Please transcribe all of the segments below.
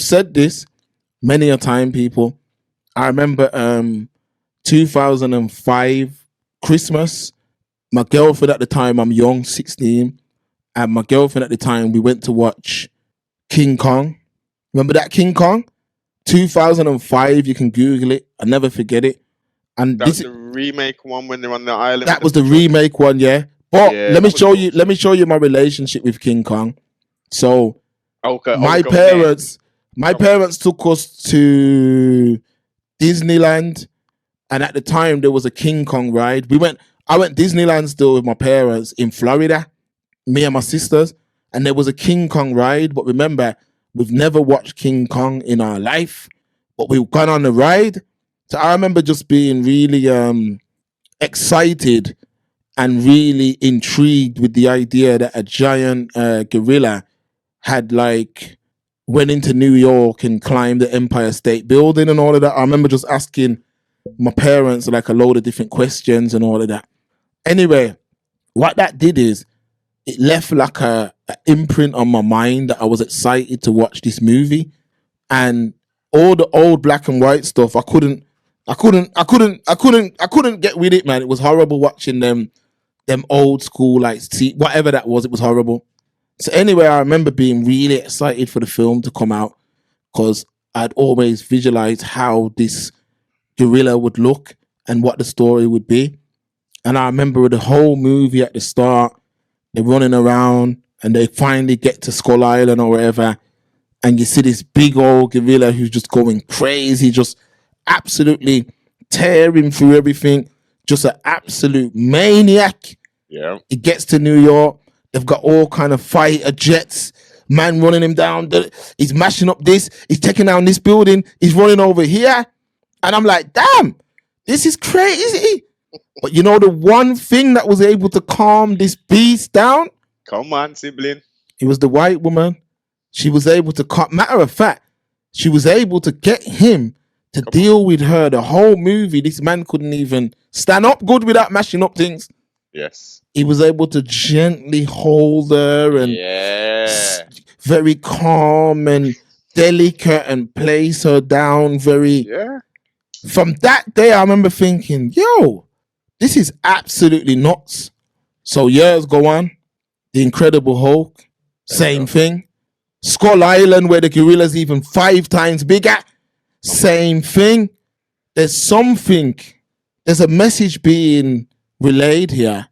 said this many a time, people. I remember 2005 Christmas. My girlfriend at the time, I'm young, 16, and my girlfriend at the time, we went to watch King Kong. Remember that King Kong? 2005, you can Google it. I never forget it. And That was the remake one when they're on the island. That was the remake one, yeah. But let me show you my relationship with King Kong. So my parents took us to Disneyland, and at the time there was a King Kong ride. I went Disneyland still with my parents in Florida, me and my sisters, and there was a King Kong ride. But remember, we've never watched King Kong in our life, but we've gone on the ride. So I remember just being really excited and really intrigued with the idea that a giant gorilla had went into New York and climbed the Empire State Building and all of that. I remember just asking my parents a load of different questions and all of that. Anyway, what that did is it left a imprint on my mind that I was excited to watch this movie, and all the old black and white stuff I couldn't get with it, man. It was horrible watching them old school whatever that was. It was horrible. So anyway, I remember being really excited for the film to come out because I'd always visualized how this gorilla would look and what the story would be. And I remember the whole movie at the start, they're running around and they finally get to Skull Island or wherever. And you see this big old gorilla who's just going crazy, just absolutely tearing through everything. Just an absolute maniac. Yeah. He gets to New York. They've got all kind of fighter jets. Man running him down. He's mashing up this. He's taking down this building. He's running over here. And I'm like, damn, this is crazy. But you know the one thing that was able to calm this beast down? Come on, sibling. It was the white woman. She was able to matter of fact, she was able to get him to deal with her the whole movie. This man couldn't even stand up good without mashing up things. Yes. He was able to gently hold her and very calm and delicate and place her down very. Yeah. From that day, I remember thinking, yo, this is absolutely nuts. So years go on. The Incredible Hulk, same thing. Skull Island, where the gorilla's even 5 times bigger, same thing. There's a message being relayed here.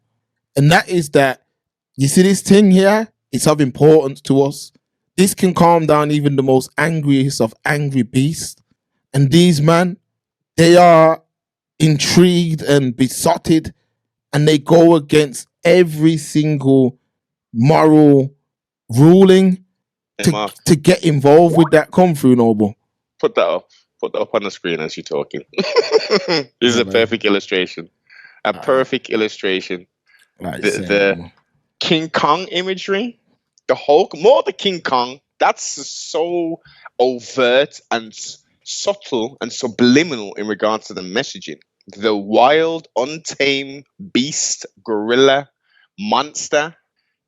And that is that, you see this thing here? It's of importance to us. This can calm down even the most angriest of angry beasts. And these men, they are intrigued and besotted, and they go against every single moral ruling to get involved with that. Come through, Noble. Put that up on the screen as you're talking. This is a perfect illustration. A perfect illustration. The King Kong imagery, the Hulk, more the King Kong, that's so overt and subtle and subliminal in regards to the messaging. The wild, untamed beast, gorilla, monster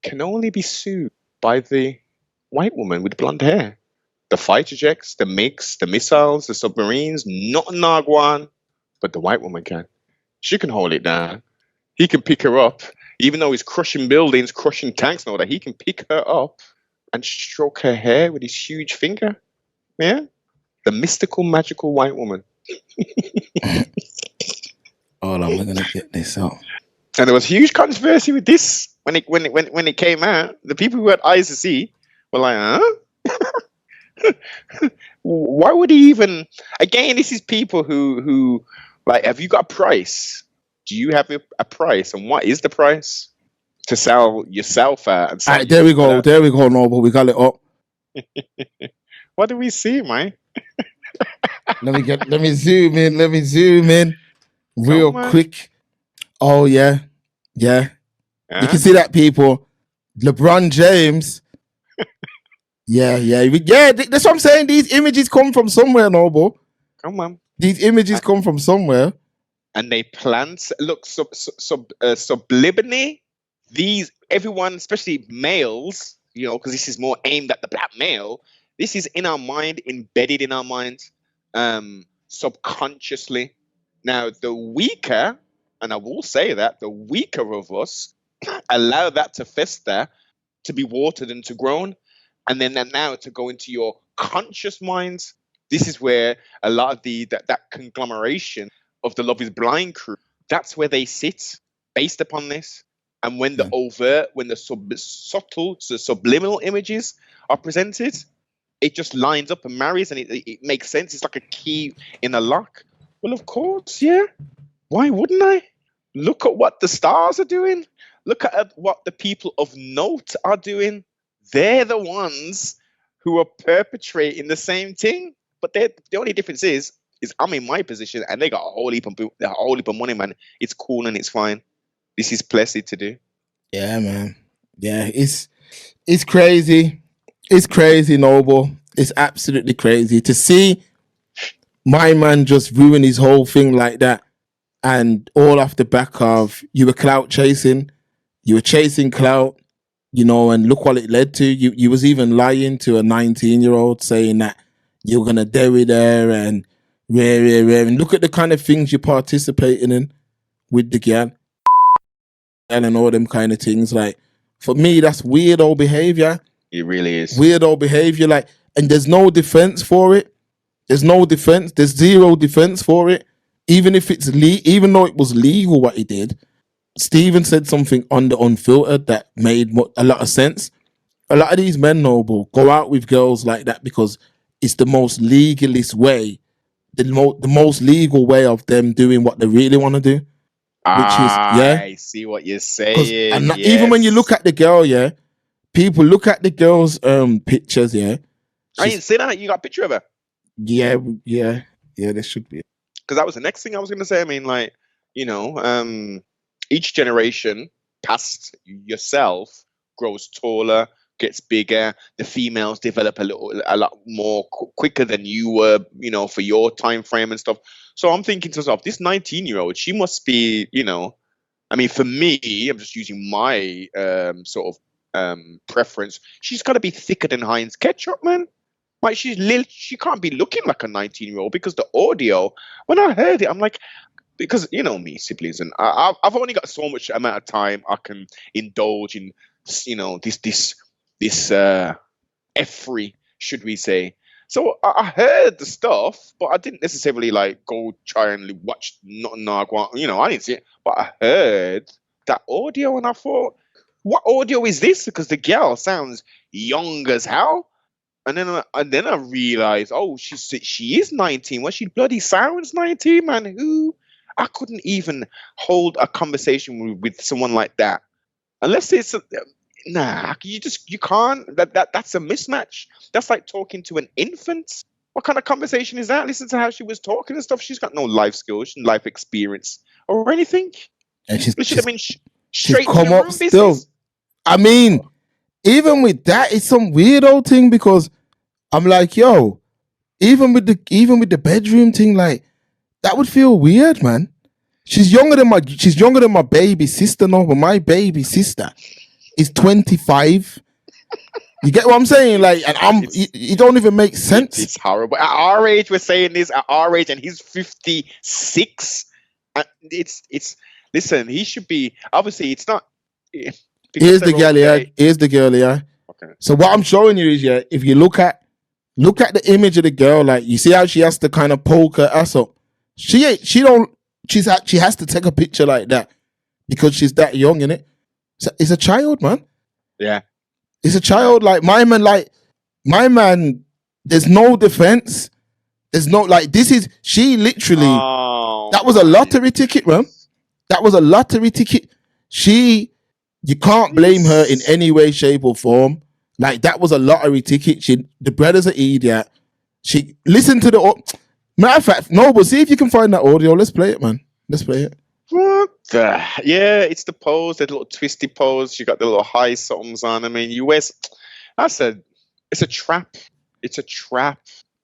can only be soothed by the white woman with blonde hair. The fighter jets, the MiGs, the missiles, the submarines, not Nagwan, but the white woman can. She can hold it down. He can pick her up, even though he's crushing buildings, crushing tanks and all that. He can pick her up and stroke her hair with his huge finger. Yeah, the mystical, magical white woman. Hold on, we're gonna get this out. And there was huge controversy with this when it came out. The people who had eyes to see were like, huh? Why would he even? Again, this is people who like, have you got a price? Do you have a price? And what is the price to sell yourself at? And all right, there we go. There we go, Noble. We got it up. What do we see, man? Let me zoom in real quick. Oh yeah. You can see that, people. LeBron James. Yeah. That's what I'm saying. These images come from somewhere, Noble. Come on. These images come from somewhere. And they plant. Look, subliminally, everyone, especially males, because this is more aimed at the black male. This is in our mind, embedded in our minds, subconsciously. Now, the weaker, and I will say that, the weaker of us allow that to fester, to be watered and to grow, and then now to go into your conscious minds. This is where a lot of that conglomeration of the Love Is Blind crew, that's where they sit based upon this. And when the overt, when the subtle, the subliminal images are presented, it just lines up and marries, and it makes sense. It's like a key in a lock. Well, of course, yeah. Why wouldn't I? Look at what the stars are doing. Look at what the people of note are doing. They're the ones who are perpetrating the same thing. But the only difference is I'm in my position, and they got a whole heap of money, man. It's cool and it's fine. This is plenty to do. Yeah, man. Yeah, it's crazy. It's crazy, Noble. It's absolutely crazy to see my man just ruin his whole thing like that, and all off the back of you were clout chasing, you were chasing clout, and look what it led to. You was even lying to a 19-year-old saying that you're gonna dairy there and rare, and look at the kind of things you're participating in with the girl and all them kind of things. Like, for me, that's weirdo behavior. It really is weirdo behavior. Like, and there's no defense for it. There's no defense. There's zero defense for it. Even if it's even though it was legal what he did, Stephen said something on the Unfiltered that made a lot of sense. A lot of these men, Noble, go out with girls like that because it's the most legalist way, the most legal way of them doing what they really want to do. I see what you're saying. And even when you look at the girl, people look at the girl's pictures, I didn't see that. You got a picture of her? Yeah, there should be. Because that was the next thing I was going to say. I mean, like, each generation past yourself grows taller, gets bigger. The females develop a lot more quicker than you were, for your time frame and stuff. So I'm thinking to myself, this 19-year-old, she must be, I mean, for me, I'm just using my preference. She's got to be thicker than Heinz ketchup, man. Like, she can't be looking like a 19-year-old because the audio, when I heard it, I'm like, because me, siblings, and I've only got so much amount of time I can indulge in, this effery, should we say. So I heard the stuff, but I didn't necessarily like go try and watch nothing. I didn't see it, but I heard that audio and I thought, what audio is this? Because the girl sounds young as hell. And then I realized, oh, she is 19. Well, she bloody sounds 19, man. I couldn't even hold a conversation with someone like that, unless it's you can't. That's a mismatch. That's like talking to an infant. What kind of conversation is that? Listen to how she was talking and stuff. She's got no life skills, life experience, or anything. And she should have been straight come to the up still. business. I mean, even with that, it's some weirdo thing because I'm like, yo, even with the bedroom thing, like, that would feel weird, man. She's younger than my baby sister, no, but my baby sister is 25. You get what I'm saying? Like, and it don't even make sense. It's horrible. At our age, we're saying this at our age, and he's 56. It's listen. He should be. Obviously, it's not. Here's the girl, yeah. Okay. So what I'm showing you is, if you look at the image of the girl, like, you see how she has to kind of poke her ass up. She has to take a picture like that because she's that young, innit? So it's a child, man. Yeah. It's a child. Like, my man, there's no defense. There's no, like, she literally, that was a lottery ticket, man. That was a lottery ticket. You can't blame her in any way, shape, or form. Like, that was a lottery ticket. The brother's an idiot. She listened to matter of fact, no, but see if you can find that audio. Let's play it, man. Let's play it. What the? Yeah, it's the pose, the little twisty pose. She got the little high somethings on. I mean, it's a trap. It's a trap.